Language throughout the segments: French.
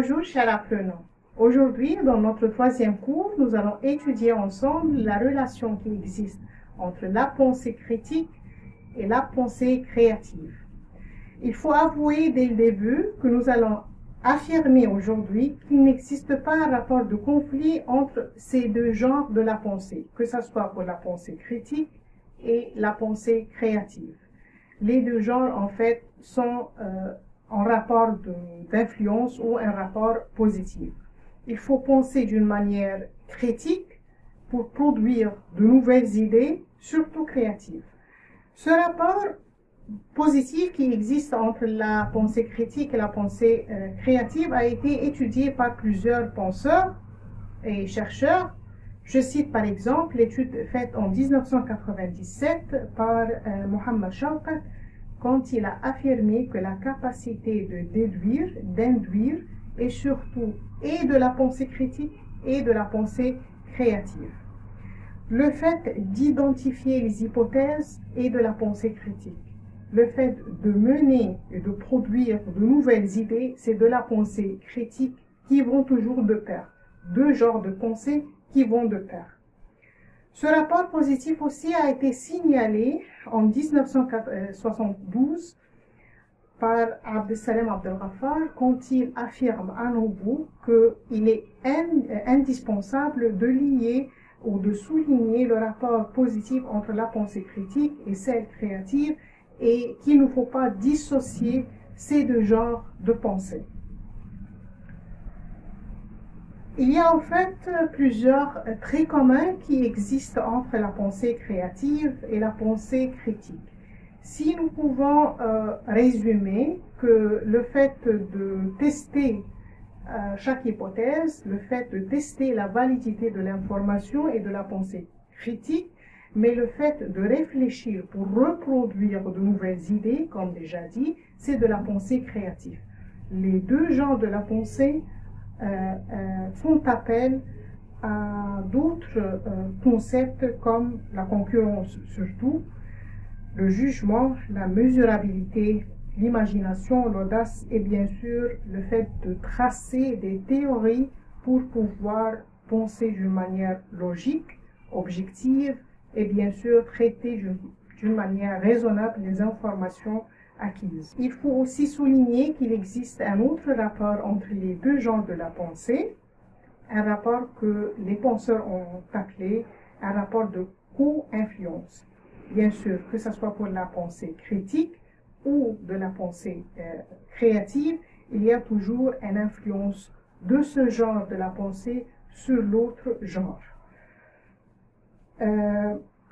Bonjour chers apprenants. Aujourd'hui, dans notre troisième cours, nous allons étudier ensemble la relation qui existe entre la pensée critique et la pensée créative. Il faut avouer dès le début que nous allons affirmer aujourd'hui qu'il n'existe pas un rapport de conflit entre ces deux genres de la pensée, que ce soit pour la pensée critique et la pensée créative. Les deux genres, en fait, sont en rapport d'influence ou un rapport positif. Il faut penser d'une manière critique pour produire de nouvelles idées, surtout créatives. Ce rapport positif qui existe entre la pensée critique et la pensée créative a été étudié par plusieurs penseurs et chercheurs. Je cite par exemple l'étude faite en 1997 par Mohammad Shawkat, quand il a affirmé que la capacité de déduire, d'induire, et surtout et de la pensée critique et de la pensée créative. Le fait d'identifier les hypothèses et de la pensée critique. Le fait de mener et de produire de nouvelles idées, c'est de la pensée critique qui vont toujours de pair. Deux genres de pensée qui vont de pair. Ce rapport positif aussi a été signalé en 1972 par Abdesalem Abdelghafar quand il affirme à nouveau qu'il est indispensable de lier ou de souligner le rapport positif entre la pensée critique et celle créative et qu'il ne faut pas dissocier ces deux genres de pensée. Il y a en fait plusieurs traits communs qui existent entre la pensée créative et la pensée critique. Si nous pouvons résumer que le fait de tester chaque hypothèse, le fait de tester la validité de l'information et de la pensée critique, mais le fait de réfléchir pour reproduire de nouvelles idées, comme déjà dit, c'est de la pensée créative. Les deux genres de la pensée font appel à d'autres concepts comme la concurrence surtout, le jugement, la mesurabilité, l'imagination, l'audace et bien sûr le fait de tracer des théories pour pouvoir penser d'une manière logique, objective et bien sûr traiter d'une manière raisonnable les informations acquises. Il faut aussi souligner qu'il existe un autre rapport entre les deux genres de la pensée, un rapport que les penseurs ont appelé un rapport de co-influence. Bien sûr, que ce soit pour la pensée critique ou de la pensée créative, il y a toujours une influence de ce genre de la pensée sur l'autre genre.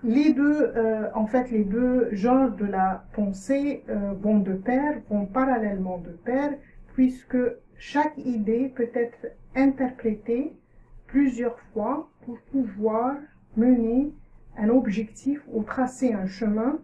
Les deux genres de la pensée vont de pair, vont parallèlement de pair, puisque chaque idée peut être interprétée plusieurs fois pour pouvoir mener un objectif ou tracer un chemin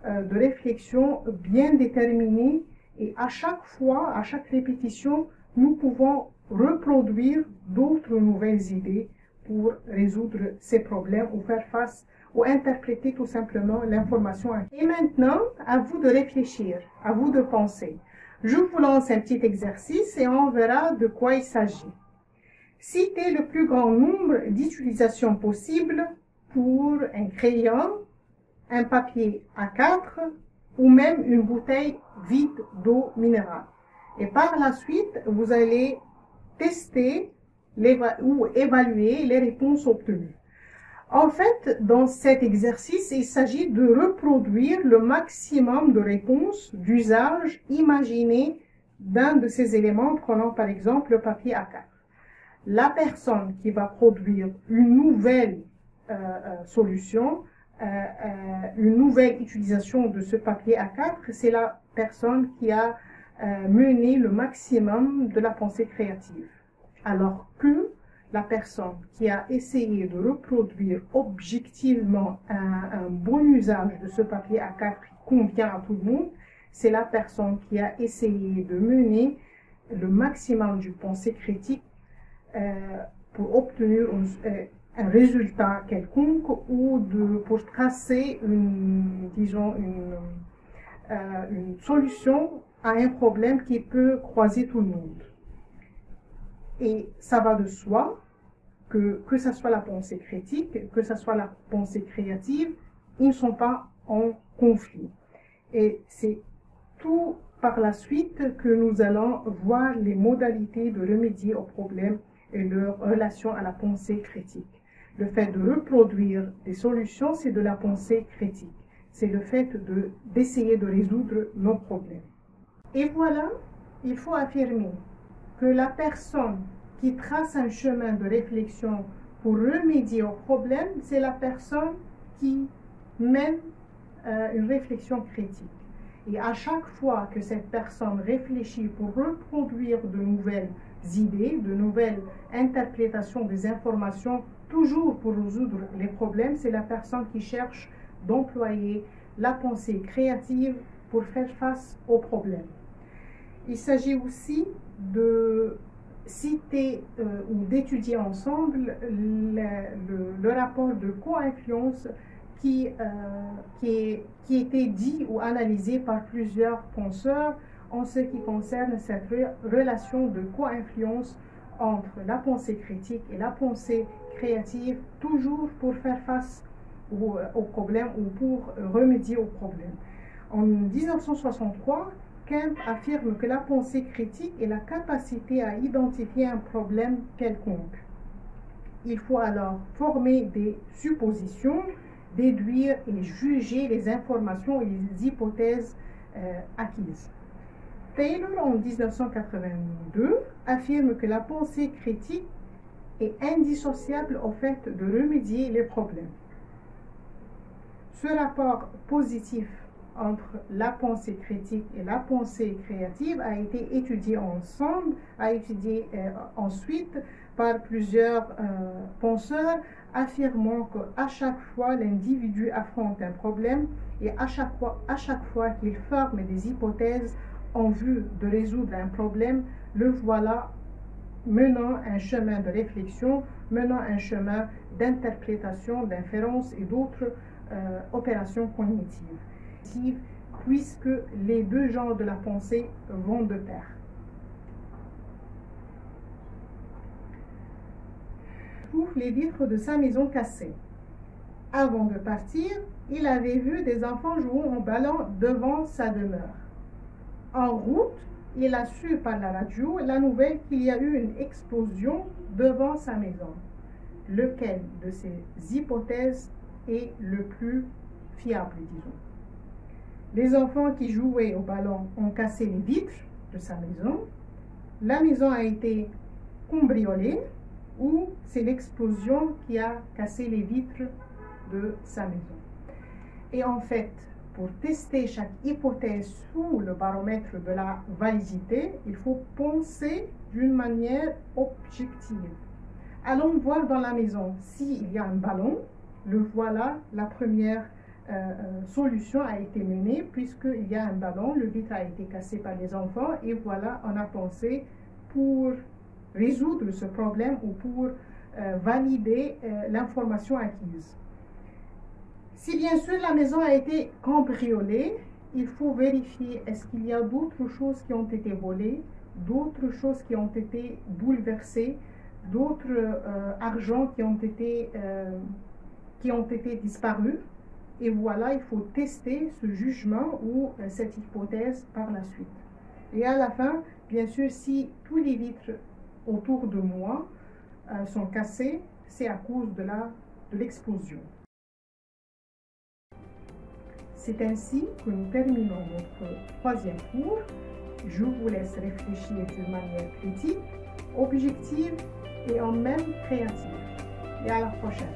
de réflexion bien déterminé, et à chaque fois, à chaque répétition, nous pouvons reproduire d'autres nouvelles idées pour résoudre ces problèmes ou faire face ou interpréter tout simplement l'information. Et maintenant, à vous de réfléchir, à vous de penser. Je vous lance un petit exercice et on verra de quoi il s'agit. Citez le plus grand nombre d'utilisations possibles pour un crayon, un papier A4 ou même une bouteille vide d'eau minérale. Et par la suite, vous allez tester ou évaluer les réponses obtenues. En fait, dans cet exercice, il s'agit de reproduire le maximum de réponses d'usage imaginé d'un de ces éléments, prenant par exemple le papier A4. La personne qui va produire une nouvelle solution, une nouvelle utilisation de ce papier A4, c'est la personne qui a mené le maximum de la pensée créative. Alors que la personne qui a essayé de reproduire objectivement un bon usage de ce papier A4 qui convient à tout le monde, c'est la personne qui a essayé de mener le maximum du pensée critique pour obtenir un résultat quelconque ou pour tracer une solution à un problème qui peut croiser tout le monde. Et ça va de soi que ça soit la pensée critique, que ça soit la pensée créative, ils ne sont pas en conflit. Et c'est tout par la suite que nous allons voir les modalités de remédier aux problèmes et leur relation à la pensée critique. Le fait de reproduire des solutions, c'est de la pensée critique. C'est le fait d'essayer de résoudre nos problèmes. Et voilà, il faut affirmer que la personne qui trace un chemin de réflexion pour remédier aux problèmes, c'est la personne qui mène une réflexion critique. Et à chaque fois que cette personne réfléchit pour reproduire de nouvelles idées, de nouvelles interprétations des informations, toujours pour résoudre les problèmes, c'est la personne qui cherche d'employer la pensée créative pour faire face aux problèmes. Il s'agit aussi de citer ou d'étudier ensemble le rapport de co-influence qui était dit ou analysé par plusieurs penseurs en ce qui concerne cette relation de co-influence entre la pensée critique et la pensée créative, toujours pour faire face aux problèmes ou pour remédier aux problèmes. En 1963, Kant affirme que la pensée critique est la capacité à identifier un problème quelconque. Il faut alors former des suppositions, déduire et juger les informations et les hypothèses acquises. Taylor, en 1982, affirme que la pensée critique est indissociable au fait de remédier les problèmes. Ce rapport positif entre la pensée critique et la pensée créative a été étudié ensemble, ensuite par plusieurs penseurs, affirmant qu'à chaque fois l'individu affronte un problème et à chaque fois qu'il forme des hypothèses en vue de résoudre un problème, le voilà menant un chemin de réflexion, menant un chemin d'interprétation, d'inférence et d'autres opérations cognitives, puisque les deux genres de la pensée vont de pair. Trouve les vitres de sa maison cassées. Avant de partir, il avait vu des enfants jouant au ballon devant sa demeure. En route, il a su par la radio la nouvelle qu'il y a eu une explosion devant sa maison. Lequel de ces hypothèses est le plus fiable, disons? Les enfants qui jouaient au ballon ont cassé les vitres de sa maison. La maison a été cambriolée ou c'est l'explosion qui a cassé les vitres de sa maison. Et en fait, pour tester chaque hypothèse sous le baromètre de la validité, il faut penser d'une manière objective. Allons voir dans la maison s'il y a un ballon. Le voilà, la première solution a été menée puisqu'il y a un ballon, le vitre a été cassé par les enfants et voilà, on a pensé pour résoudre ce problème ou pour valider l'information acquise. Si bien sûr la maison a été cambriolée, il faut vérifier est-ce qu'il y a d'autres choses qui ont été volées, d'autres choses qui ont été bouleversées, d'autres argents qui ont été disparus. Et voilà, il faut tester ce jugement ou cette hypothèse par la suite. Et à la fin, bien sûr, si tous les vitres autour de moi sont cassés, c'est à cause de l'explosion. C'est ainsi que nous terminons notre troisième cours. Je vous laisse réfléchir d'une manière critique, objective et en même créative. Et à la prochaine.